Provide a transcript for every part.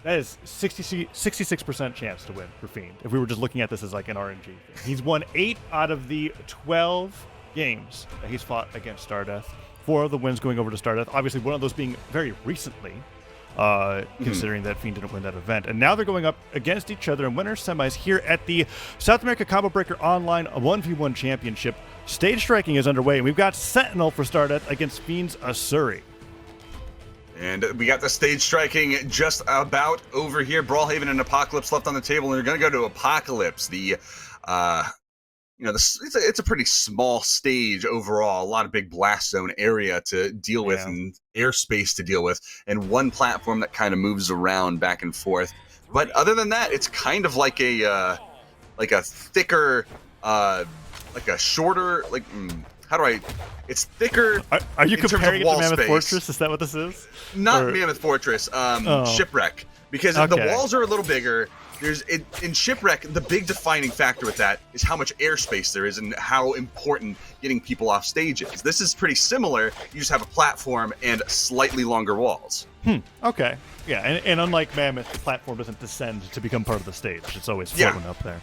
That is 66% chance to win for Fiend, if we were just looking at this as like an RNG thing. He's won 8 out of the 12 games that he's fought against Stardeath. 4 of the wins going over to Stardeath. Obviously, one of those being very recently, considering that Fiend didn't win that event. And now they're going up against each other in winner semis here at the South America Combo Breaker Online 1v1 Championship. Stage striking is underway, and we've got Sentinel for Stardeath against Fiend's Asuri. And we got the stage striking just about over here. Brawlhaven and Apocalypse left on the table, and they're going to go to Apocalypse. It's a pretty small stage overall. A lot of big blast zone area to deal with and airspace to deal with, and one platform that kind of moves around back and forth. But other than that, it's kind of like a thicker, like a shorter, it's thicker. Are you comparing it to Mammoth Fortress? Is that what this is? Not Mammoth Fortress, Shipwreck. Because the walls are a little bigger. In Shipwreck, the big defining factor with that is how much airspace there is and how important getting people off stage is. This is pretty similar. You just have a platform and slightly longer walls. Okay. Yeah, and unlike Mammoth, the platform doesn't descend to become part of the stage. It's always floating up there.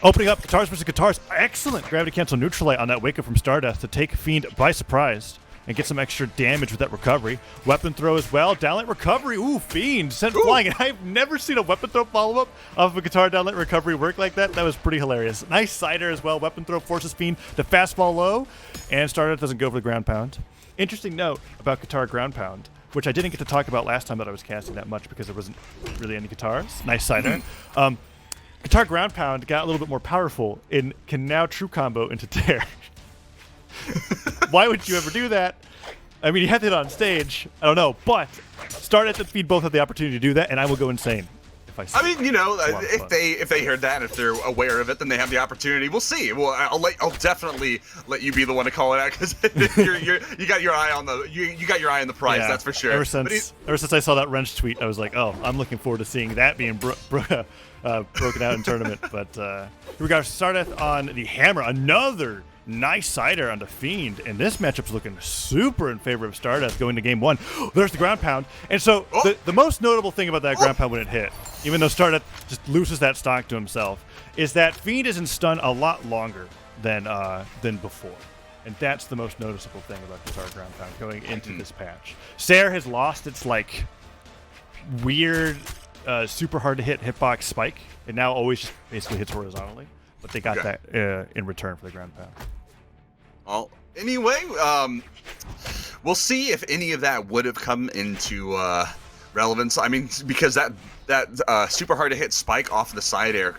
Opening up Guitars versus Guitars. Excellent gravity cancel neutral light on that wake up from Stardeath to take Fiend by surprise and get some extra damage with that recovery. Weapon throw as well. Downlight recovery. Ooh, Fiend sent flying. And I've never seen a weapon throw follow-up off of a guitar downlight recovery work like that. That was pretty hilarious. Nice cider as well. Weapon throw forces Fiend to fastball low, and Stardeath doesn't go for the ground pound. Interesting note about guitar ground pound, which I didn't get to talk about last time that I was casting that much because there wasn't really any guitars. Nice cider. Guitar ground pound got a little bit more powerful and can now true combo into tear. Why would you ever do that? I mean, you had it on stage. I don't know, but Stardeath and Fiend both have the opportunity to do that, and I will go insane if I see. I mean, if they heard that, if they're aware of it, then they have the opportunity. We'll see. Well, I'll definitely let you be the one to call it out because you got your eye on the prize. Yeah, that's for sure. Ever since I saw that Wrench tweet, I was like, oh, I'm looking forward to seeing that being broken out in tournament. But here we got Stardeath on the hammer. Another nice cider on the Fiend, and this matchup's looking super in favor of Stardeath going to game 1. There's the ground pound, and so the most notable thing about that ground pound when it hit, even though Stardeath just loses that stock to himself, is that Fiend is in stun a lot longer than before. And that's the most noticeable thing about guitar ground pound going into this patch. Sarah has lost its weird, super hard to hit hitbox spike. It now always just basically hits horizontally. But they got that in return for the ground pound. Well, anyway, we'll see if any of that would have come into relevance. I mean, because that super hard to hit spike off the side air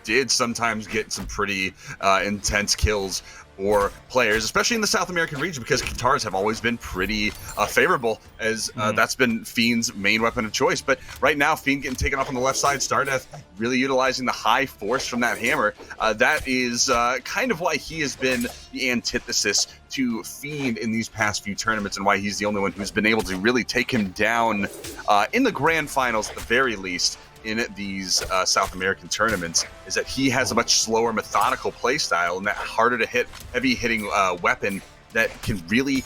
did sometimes get some pretty intense kills for players, especially in the South American region, because guitars have always been pretty favorable, as that's been Fiend's main weapon of choice. But right now, Fiend getting taken off on the left side, Stardeath really utilizing the high force from that hammer. That is kind of why he has been the antithesis to Fiend in these past few tournaments, and why he's the only one who's been able to really take him down in the grand finals at the very least. In these South American tournaments, is that he has a much slower, methodical play style, and that harder to hit, heavy hitting weapon that can really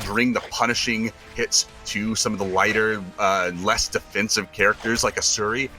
bring the punishing hits to some of the lighter, less defensive characters like Asuri.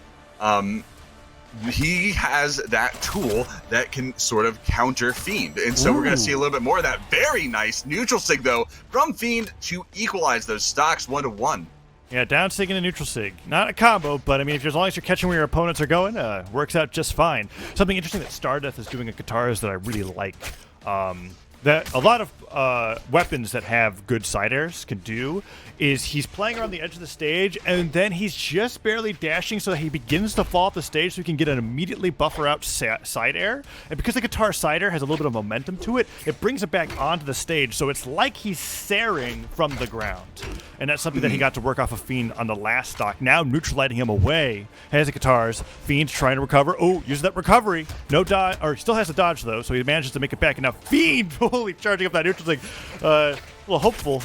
He has that tool that can sort of counter Fiend, and so we're going to see a little bit more of that. Very nice neutral sig though from Fiend to equalize those stocks 1-1. Yeah, down sig and a neutral sig. Not a combo, but I mean, as long as you're catching where your opponents are going, works out just fine. Something interesting that Stardeath is doing at guitars that I really like, that a lot of weapons that have good side airs can do, is he's playing around the edge of the stage, and then he's just barely dashing so that he begins to fall off the stage so he can get an immediately buffer out side air. And because the guitar side air has a little bit of momentum to it, it brings it back onto the stage, so it's like he's saring from the ground. And that's something that he got to work off of Fiend on the last stock. Now neutralizing him away. Has the guitars. Fiend's trying to recover. Oh, uses that recovery. No dodge, or still has a dodge though, so he manages to make it back. And now Fiend, holy, charging up that neutral sig. A little hopeful.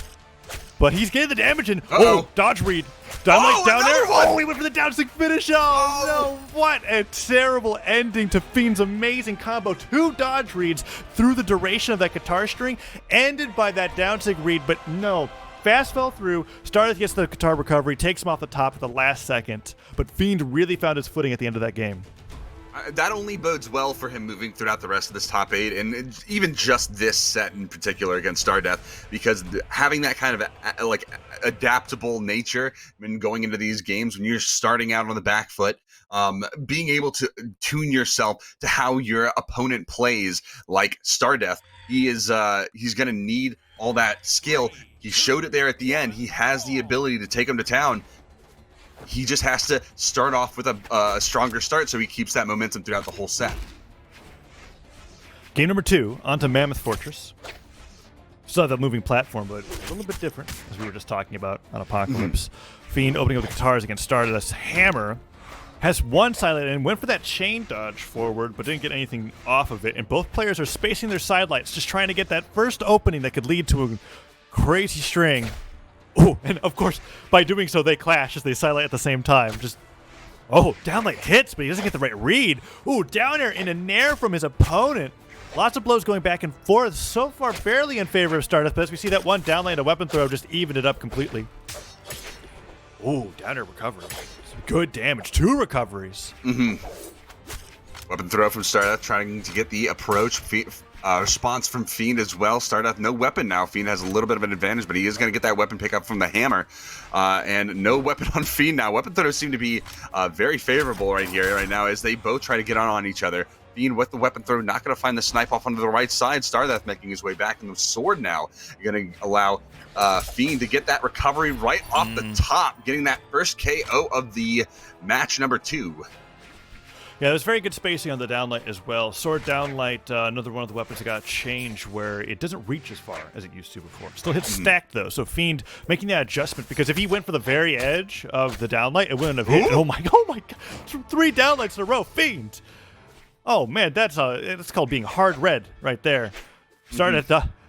But he's getting the damage in. Oh, dodge read. Down there. Oh, he went for the down sig finish. Oh, no. What a terrible ending to Fiend's amazing combo. 2 dodge reads through the duration of that guitar string, ended by that down sig read. But no, Fast fell through. Stardeath gets the guitar recovery, takes him off the top at the last second. But Fiend really found his footing at the end of that game. That only bodes well for him moving throughout the rest of this top 8, and even just this set in particular against Stardeath, because having that kind of adaptable nature when going into these games, when you're starting out on the back foot, being able to tune yourself to how your opponent plays, like Stardeath, he's going to need all that skill. He showed it there at the end. He has the ability to take him to town. He just has to start off with a stronger start so he keeps that momentum throughout the whole set. Game number 2, onto Mammoth Fortress. Still have that moving platform, but a little bit different, as we were just talking about on Apocalypse. Fiend opening up the guitars against Stardeath's hammer. Has one silent and went for that chain dodge forward, but didn't get anything off of it. And both players are spacing their sidelights, just trying to get that first opening that could lead to a crazy string. Oh, and of course, by doing so, they clash as they sidelight at the same time. Downlight hits, but he doesn't get the right read. Ooh, down air in a nair from his opponent. Lots of blows going back and forth. So far, barely in favor of Stardeath, but as we see that one downlight and a weapon throw just evened it up completely. Ooh, down air recovery. Some good damage. 2 recoveries. Weapon throw from Stardeath, trying to get the approach. Response from Fiend as well. Stardeath, no weapon now. Fiend has a little bit of an advantage, but he is going to get that weapon pickup from the hammer. And no weapon on Fiend now. Weapon throws seem to be very favorable right now as they both try to get on each other. Fiend with the weapon throw, not going to find the snipe off onto the right side. Stardeath making his way back, and the sword now going to allow Fiend to get that recovery right off the top, getting that first KO of the match number 2. Yeah, there's very good spacing on the downlight as well. Sword downlight, another one of the weapons that got changed where it doesn't reach as far as it used to before. Still hits stacked, though, so Fiend making that adjustment, because if he went for the very edge of the downlight, it wouldn't have hit. Oh my God. 3 downlights in a row, Fiend. Oh, man, it's called being hard red right there. Started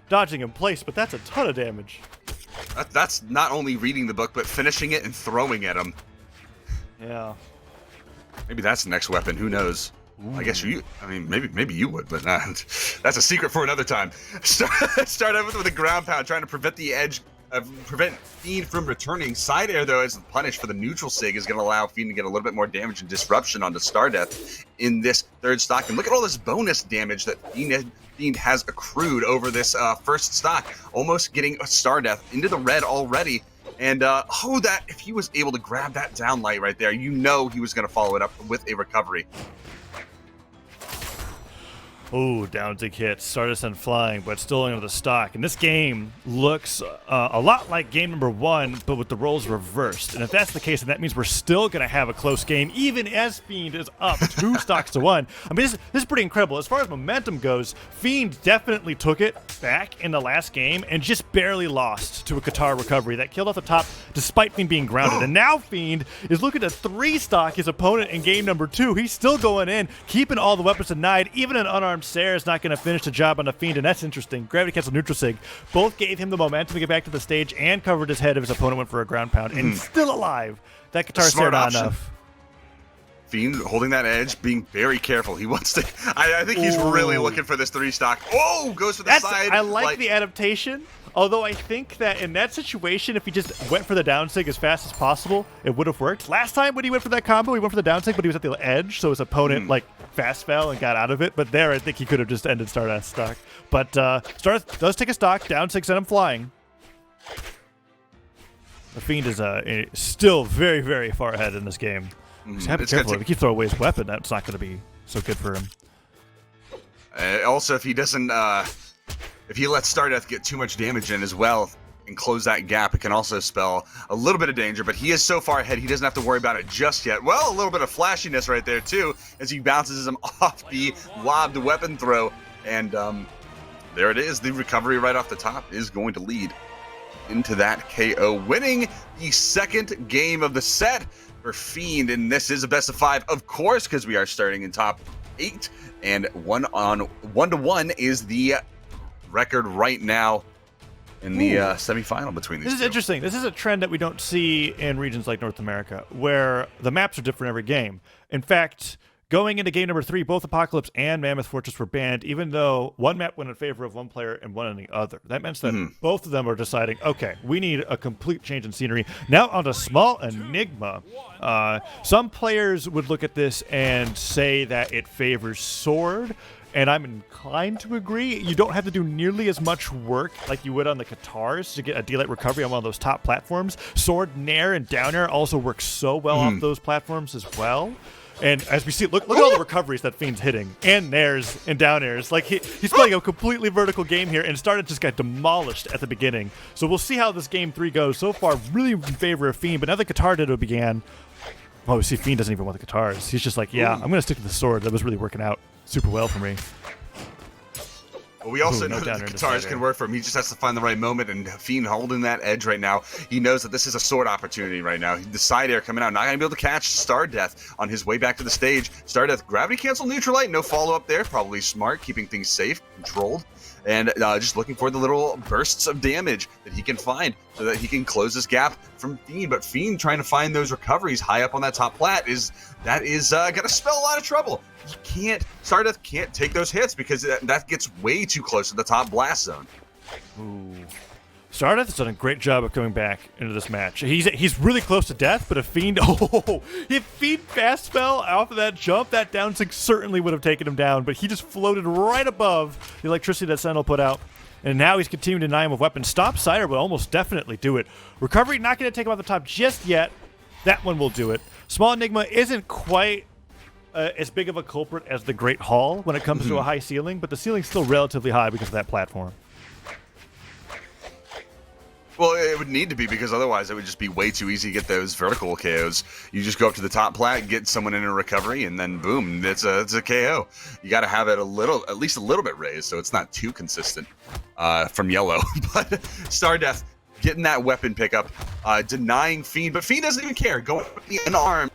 dodging in place, but that's a ton of damage. That's not only reading the book, but finishing it and throwing at him. Yeah. Maybe that's the next weapon. Who knows? Ooh. I guess maybe you would, but that's a secret for another time. Start out with a ground pound, trying to prevent the edge, prevent Fiend from returning. Side air, though, as the punish for the neutral sig, is going to allow Fiend to get a little bit more damage and disruption onto Stardeath in this third stock. And look at all this bonus damage that Fiend has accrued over this first stock, almost getting Stardeath into the red already. And that if he was able to grab that downlight right there, he was going to follow it up with a recovery. Oh, down to hit. Stardeath and flying, but still into the stock. And this game looks a lot like game number 1, but with the roles reversed. And if that's the case, then that means we're still going to have a close game, even as Fiend is up 2 stocks to 1. I mean, this is pretty incredible. As far as momentum goes, Fiend definitely took it back in the last game and just barely lost to a guitar recovery that killed off the top despite Fiend being grounded. And now Fiend is looking to 3-stock his opponent in game number 2. He's still going in, keeping all the weapons denied. Even an unarmed Sarah is not going to finish the job on the Fiend, and that's interesting. Gravity cancel neutral sig. Both gave him the momentum to get back to the stage and covered his head if his opponent went for a ground pound. And still alive. That guitar Sarah not enough. Fiend holding that edge, being very careful. He wants to. I think he's really looking for this 3-stock. Oh, goes for the side. I like the adaptation. Although I think that in that situation, if he just went for the down sig as fast as possible, it would have worked. Last time when he went for that combo, he went for the down sig, but he was at the edge, so his opponent fast fell and got out of it. But there, I think he could have just ended Stardeath's stock. But Stardeath does take a stock, down sig sent him flying. The Fiend is still very, very far ahead in this game. Just have to be careful. If he keeps throwing away his weapon, that's not going to be so good for him. Also, if he doesn't... If he lets Stardeath get too much damage in as well and close that gap, it can also spell a little bit of danger, but he is so far ahead, he doesn't have to worry about it just yet. Well, a little bit of flashiness right there, too, as he bounces him off the lobbed weapon throw. And there it is. The recovery right off the top is going to lead into that KO, winning the second game of the set for Fiend. And this is a best of 5, of course, because we are starting in top 8. And 1-1 is the record right now in the semifinal between these two. This is interesting. This is a trend that we don't see in regions like North America, where the maps are different every game. In fact, Going into game number 3, both Apocalypse and Mammoth Fortress were banned, even though one map went in favor of one player and one in the other. That meant that both of them are deciding, okay, we need a complete change in scenery. Now onto Small Enigma. Some players would look at this and say that it favors Sword, and I'm inclined to agree. You don't have to do nearly as much work like you would on the Katars to get a daylight recovery on one of those top platforms. Sword, Nair, and Down Air also work so well off those platforms as well. And as we see, look at all the recoveries that Fiend's hitting, and Nairs and Down Airs. Like he's playing a completely vertical game here, and Stardeath just got demolished at the beginning. So we'll see how this game 3 goes. So far, really in favor of Fiend, but now the Qatar Ditto began. Oh, we see Fiend doesn't even want the Qatars. He's just like, yeah, I'm going to stick to the sword. That was really working out super well for me. Well, we also know that the Qatars can work for him. He just has to find the right moment, and Fiend holding that edge right now. He knows that this is a sword opportunity right now. The side air coming out, not going to be able to catch Stardeath on his way back to the stage. Stardeath, gravity cancel, neutral light, no follow-up there. Probably smart, keeping things safe, controlled, and just looking for the little bursts of damage that he can find so that he can close this gap from Fiend. But Fiend trying to find those recoveries high up on that top plat is going to spell a lot of trouble. Stardeath can't take those hits because that gets way too close to the top blast zone. Ooh. Stardeath has done a great job of coming back into this match. He's really close to death, but if Fiend fast spell off of that jump, that down six certainly would have taken him down, but he just floated right above the electricity that Sentinel put out. And now he's continuing to deny him with weapons. Stop Cider will almost definitely do it. Recovery not going to take him out the top just yet. That one will do it. Small Enigma isn't quite as big of a culprit as the Great Hall when it comes to a high ceiling, but the ceiling's still relatively high because of that platform. Well, it would need to be, because otherwise it would just be way too easy to get those vertical KOs. You just go up to the top plat, get someone in a recovery, and then boom, it's a KO. You got to have it at least a little bit raised, so it's not too consistent from yellow. But Stardeath getting that weapon pickup, denying Fiend, but Fiend doesn't even care. Going unarmed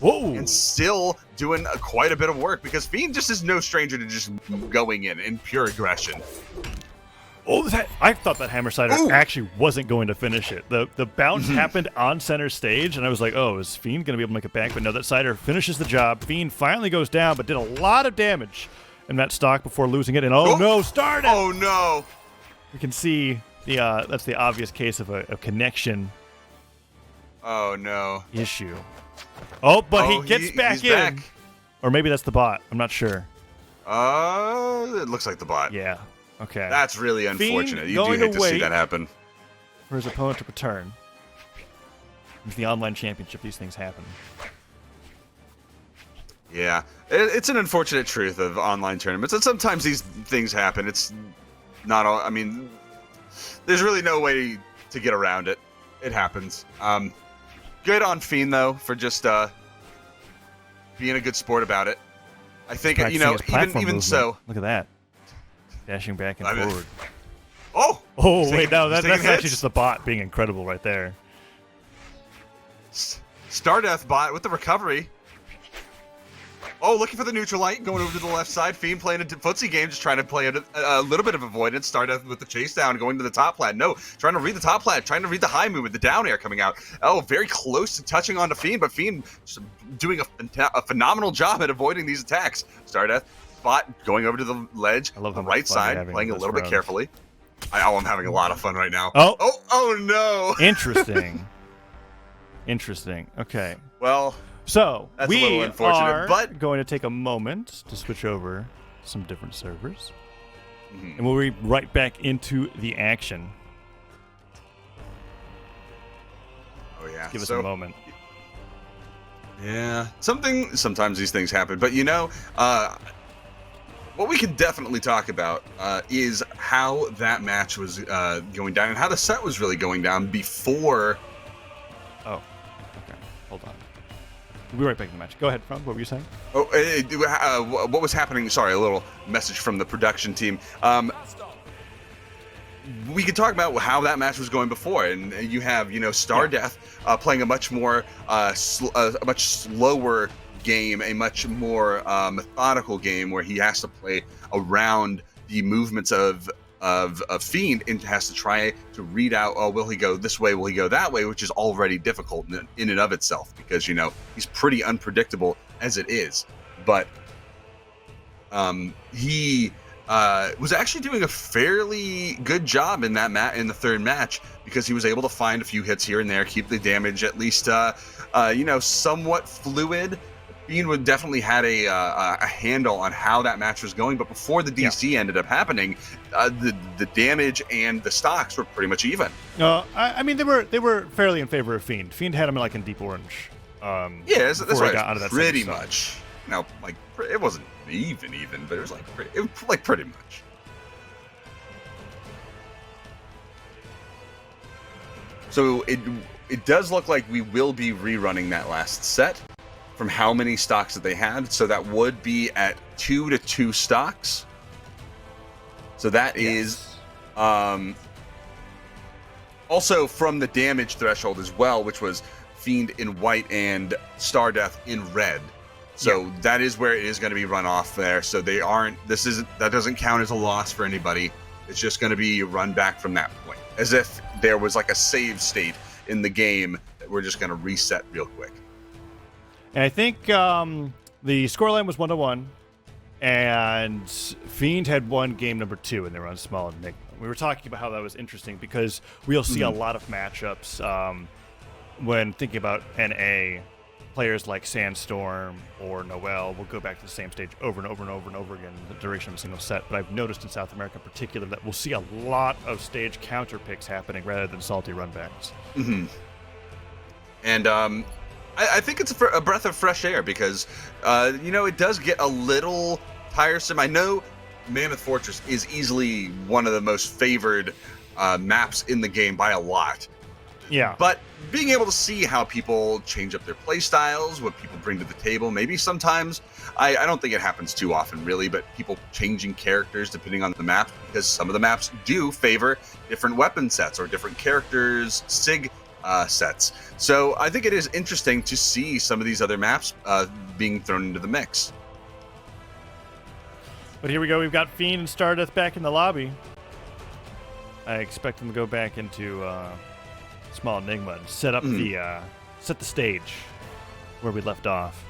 and still doing quite a bit of work, because Fiend just is no stranger to just going in pure aggression. Oh, I thought that Hammer Cider actually wasn't going to finish it. The bounce happened on center stage, and I was like, oh, is Fiend going to be able to make it back? But no, that Cider finishes the job. Fiend finally goes down, but did a lot of damage in that stock before losing it. And oh no, Stardeath! Oh no! You can see that's the obvious case of a connection. Oh no! Issue. Oh, but he gets back in. Back. Or maybe that's the bot. I'm not sure. It looks like the bot. Yeah. Okay. That's really unfortunate. You do hate to see that happen. For his opponent to return. With the online championship, these things happen. Yeah. It's an unfortunate truth of online tournaments, and sometimes these things happen. It's not all. I mean, there's really no way to get around it. It happens. Good on Fiend, though, for just being a good sport about it. I think, even so. Look at that. Dashing back and forward. Oh, wait, no, that's actually just the bot being incredible right there. Stardeath bot with the recovery. Oh, looking for the neutral light, going over to the left side. Fiend playing a footsie game, just trying to play a little bit of avoidance. Stardeath with the chase down, going to the top plat. No, trying to read the top plat, trying to read the high move with the down air coming out. Oh, very close to touching onto Fiend, but Fiend doing a phenomenal job at avoiding these attacks. Stardeath bot going over to the ledge, on the right side, playing a little bit carefully. I'm having a lot of fun right now. Oh no! Interesting. Interesting. Okay. Well, so that's we a little unfortunate, but going to take a moment to switch over some different servers, and we'll be right back into the action. Oh yeah. Give us a moment. Yeah. Sometimes these things happen, but what we can definitely talk about is how that match was going down and how the set was really going down before. Oh, okay. Hold on. We'll be right back in the match. Go ahead, Frank. What were you saying? What was happening? Sorry, a little message from the production team. We can talk about how that match was going before, and you have Stardeath playing a much more a much slower game, a much more methodical game where he has to play around the movements of Fiend and has to try to read out, will he go this way, will he go that way, which is already difficult in and of itself, because he's pretty unpredictable as it is. but he was actually doing a fairly good job in that in the third match, because he was able to find a few hits here and there, keep the damage at least somewhat fluid. Fiend would definitely had a handle on how that match was going, but before the DC ended up happening, the damage and the stocks were pretty much even. I mean, they were fairly in favor of Fiend. Fiend had him like in deep orange. That's right. Got out of that pretty second much. No, like it wasn't even, but it was like pretty much. So it does look like we will be rerunning that last set from how many stocks that they had. So that would be at 2 to 2 stocks. So that is also from the damage threshold as well, which was Fiend in white and Stardeath in red. So that is where it is going to be run off there. So that doesn't count as a loss for anybody. It's just going to be run back from that point, as if there was like a save state in the game that we're just going to reset real quick. And I think the scoreline was 1-1, and Fiend had won game number 2, and they were on small Enigma. We were talking about how that was interesting because we'll see a lot of matchups when thinking about NA. Players like Sandstorm or Noel will go back to the same stage over and over and over and over again in the duration of a single set. But I've noticed in South America in particular that we'll see a lot of stage counter picks happening rather than salty runbacks. Mm-hmm. And I think it's a breath of fresh air because, it does get a little tiresome. I know Mammoth Fortress is easily one of the most favored maps in the game by a lot. Yeah. But being able to see how people change up their play styles, what people bring to the table, maybe sometimes, I don't think it happens too often really, but people changing characters depending on the map, because some of the maps do favor different weapon sets or different characters, SIG sets. So I think it is interesting to see some of these other maps being thrown into the mix. But here we go. We've got Fiend and Stardeath back in the lobby. I expect them to go back into small Enigma and set up set the stage where we left off.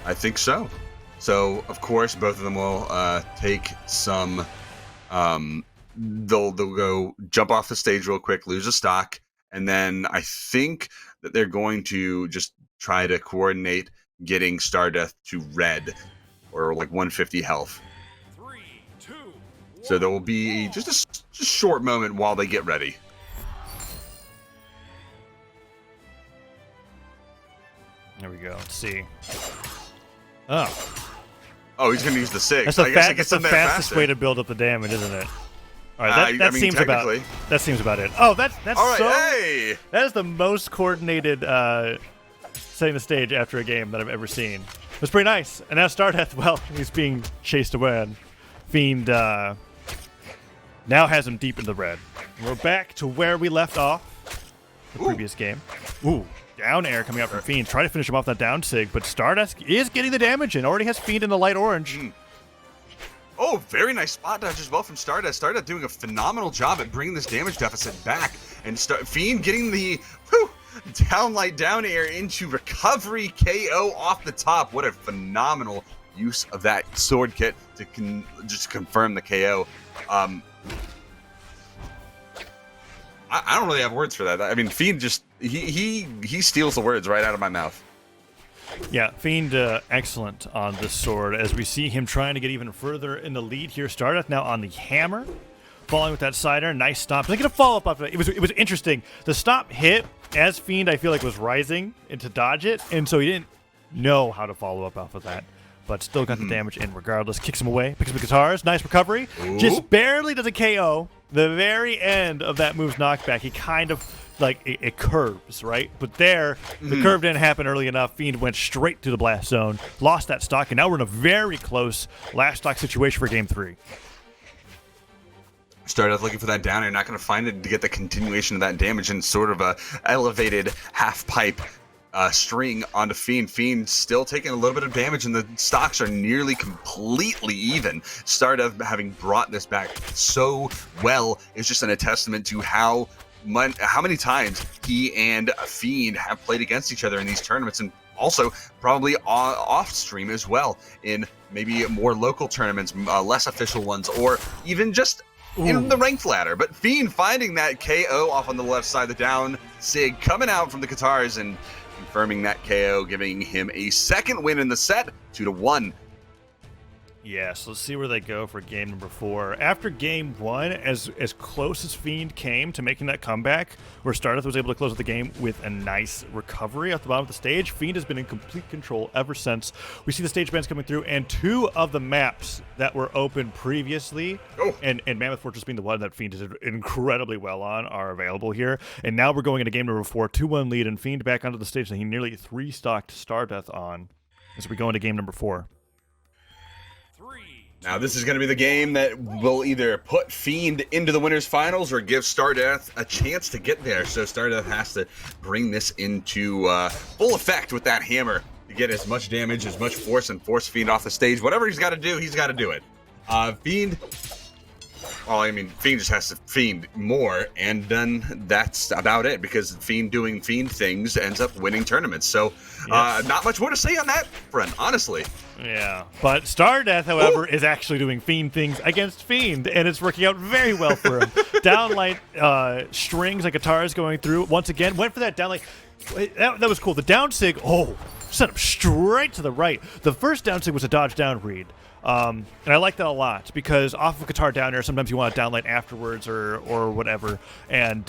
I think so. So of course both of them will take some. They'll go jump off the stage real quick, lose a stock, and then I think that they're going to just try to coordinate getting Stardeath to red or like 150 health. 3, 2, 1. So there will be just a short moment while they get ready. There we go. Let's see. Oh, he's going to use the 6. That's the fastest faster. way to build up the damage, isn't it? All right, that seems about it. Oh, that's all right. so. Hey! That is the most coordinated setting the stage after a game that I've ever seen. It was pretty nice. And now Stardeath, well, he's being chased away. And Fiend now has him deep in the red. We're back to where we left off the previous game. Ooh. Down air coming out from Fiend. Try to finish him off that down sig, but Stardeath is getting the damage and already has Fiend in the light orange. Oh, very nice spot dodge as well from Stardeath. Stardeath doing a phenomenal job at bringing this damage deficit back. And Fiend getting the down light down air into recovery KO off the top. What a phenomenal use of that sword kit to just confirm the KO. I don't really have words for that. I mean, Fiend just he steals the words right out of my mouth. Yeah, Fiend excellent on this sword as we see him trying to get even further in the lead here. Stardeath now on the hammer, falling with that sider. Nice stop. Look at a follow up of it. It was interesting. The stop hit as Fiend I feel like was rising and to dodge it, and so he didn't know how to follow up off of that. But still got the damage in regardless. Kicks him away. Picks up the guitars. Nice recovery. Ooh. Just barely does a KO. The very end of that move's knockback, he kind of, like, it curves, right? But there, the curve didn't happen early enough. Fiend went straight to the blast zone. Lost that stock, and now we're in a very close last stock situation for Game 3. Stardeath looking for that down air. Not going to find it to get the continuation of that damage and sort of a elevated half pipe string onto Fiend. Fiend still taking a little bit of damage, and the stocks are nearly completely even. Stardeath having brought this back so well is just a testament to how how many times he and Fiend have played against each other in these tournaments, and also probably off stream as well in maybe more local tournaments, less official ones, or even just in the ranked ladder. But Fiend finding that KO off on the left side, the down sig coming out from the Katars and confirming that KO, giving him a second win in the set, 2-1. Yes, let's see where they go for game number 4. After game 1, as close as Fiend came to making that comeback, where Stardeath was able to close out the game with a nice recovery at the bottom of the stage, Fiend has been in complete control ever since. We see the stage bans coming through, and 2 of the maps that were open previously, and Mammoth Fortress being the one that Fiend did incredibly well on, are available here. And now we're going into game number 4, 2-1 lead, and Fiend back onto the stage that he nearly 3-stocked Stardeath on as we go into game number 4. Now, this is going to be the game that will either put Fiend into the winners finals or give Stardeath a chance to get there. So Stardeath has to bring this into full effect with that hammer to get as much damage, as much force, and force Fiend off the stage. Whatever he's got to do, he's got to do it. Fiend, well, I mean, Fiend just has to Fiend more, and then that's about it, because Fiend doing Fiend things ends up winning tournaments. So not much more to say on that front, honestly. Yeah, but Stardeath, however, is actually doing Fiend things against Fiend, and it's working out very well for him. Downlight strings like guitars going through. Once again, went for that downlight. That was cool. The down sig, set up straight to the right. The first down sig was a dodge down read. And I like that a lot, because off of guitar down air, sometimes you want to downlight afterwards or whatever. And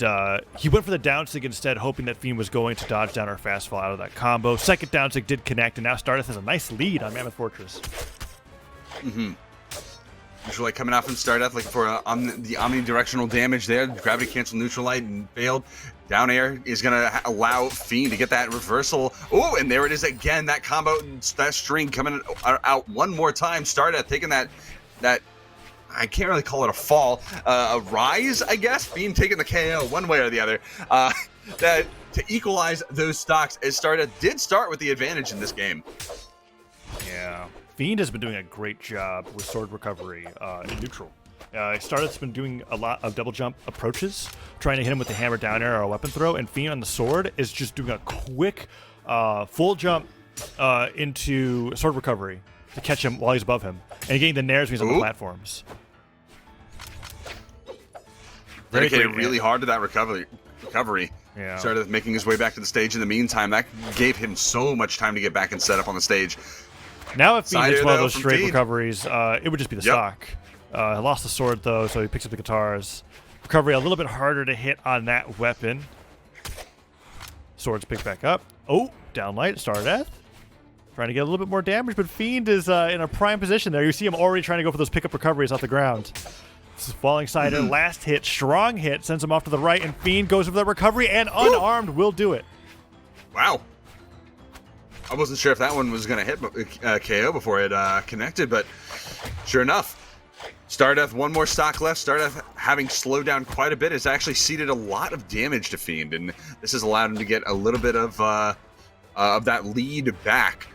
he went for the down sig instead, hoping that Fiend was going to dodge down or fast fall out of that combo. Second down sig did connect, and now Stardeath has a nice lead on Mammoth Fortress. Usually coming out from Stardeath, looking for the omnidirectional damage there. Gravity cancel neutral light and failed. Down air is going to allow Fiend to get that reversal. Oh, and there it is again. That combo, that string coming out one more time. Stardeath taking that I can't really call it a fall, a rise, I guess. Fiend taking the KO one way or the other. That to equalize those stocks, as Stardeath did start with the advantage in this game. Yeah. Fiend has been doing a great job with sword recovery in neutral. Stardeath's been doing a lot of double jump approaches, trying to hit him with the hammer down air or a weapon throw, and Fiend on the sword is just doing a quick full jump into sword recovery to catch him while he's above him, and getting the nairs when he's on the platforms. Dedicated really hard to that recovery. Yeah. Stardeath making his way back to the stage in the meantime. That gave him so much time to get back and set up on the stage. Now if Fiend hits one of those straight Fiend. recoveries, it would just be the stock. He lost the sword, though, so he picks up the guitars. Recovery a little bit harder to hit on that weapon. Swords picked back up. Oh, downlight, Stardeath. Trying to get a little bit more damage, but Fiend is in a prime position there. You see him already trying to go for those pickup recoveries off the ground. This is falling side air, last hit, strong hit, sends him off to the right, and Fiend goes for the recovery, and unarmed will do it. Wow. I wasn't sure if that one was going to hit KO before it connected, but sure enough. Stardeath, one more stock left. Stardeath, having slowed down quite a bit, has actually ceded a lot of damage to Fiend, and this has allowed him to get a little bit of that lead back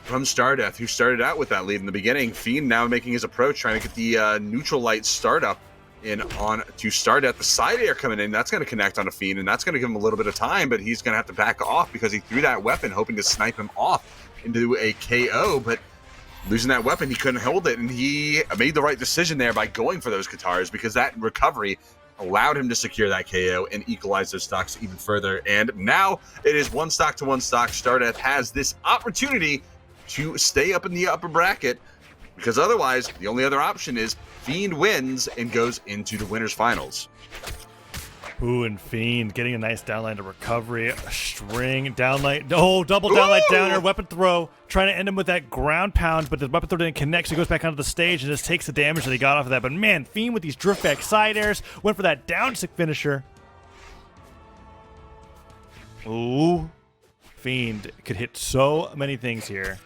from Stardeath, who started out with that lead in the beginning. Fiend now making his approach, trying to get the neutral light startup in on to Stardeath. The side air coming in, that's going to connect on a Fiend, and that's going to give him a little bit of time, but he's going to have to back off because he threw that weapon hoping to snipe him off into a KO, but losing that weapon, he couldn't hold it, and he made the right decision there by going for those guitars, because that recovery allowed him to secure that KO and equalize those stocks even further. And now it is one stock to one stock. Stardeath has this opportunity to stay up in the upper bracket, because otherwise the only other option is Fiend wins and goes into the winners finals. Ooh, and Fiend getting a nice downline to recovery. A string, downlight. Oh, double downlight downer, weapon throw. Trying to end him with that ground pound, but the weapon throw didn't connect, so he goes back onto the stage and just takes the damage that he got off of that. But man, Fiend with these drift back side airs went for that down sick finisher. Ooh. Fiend could hit so many things here.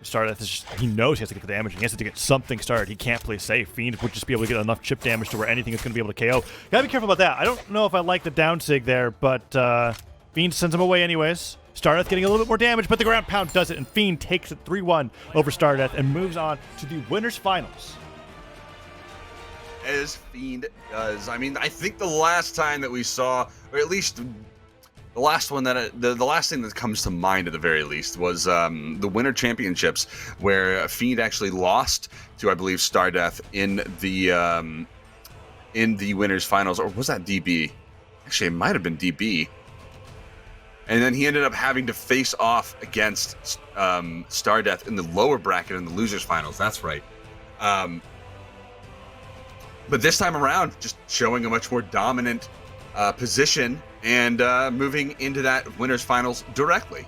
Stardeath is just, he knows he has to get the damage, and he has to get something started. He can't play safe. Fiend would just be able to get enough chip damage to where anything is going to be able to KO. Gotta be careful about that. I don't know if I like the down sig there, but Fiend sends him away anyways. Stardeath getting a little bit more damage, but the ground pound does it, and Fiend takes it 3-1 over Stardeath and moves on to the winners finals. as Fiend does. I mean, I think the last time that we saw, or at least the last one that the last thing that comes to mind at the very least was the Winter Championships, where Fiend actually lost to, I believe, Stardeath in the winners finals, or was that DB? Actually, it might have been DB. And then he ended up having to face off against Stardeath in the lower bracket in the losers finals. That's right. But this time around, just showing a much more dominant position and moving into that winners finals directly.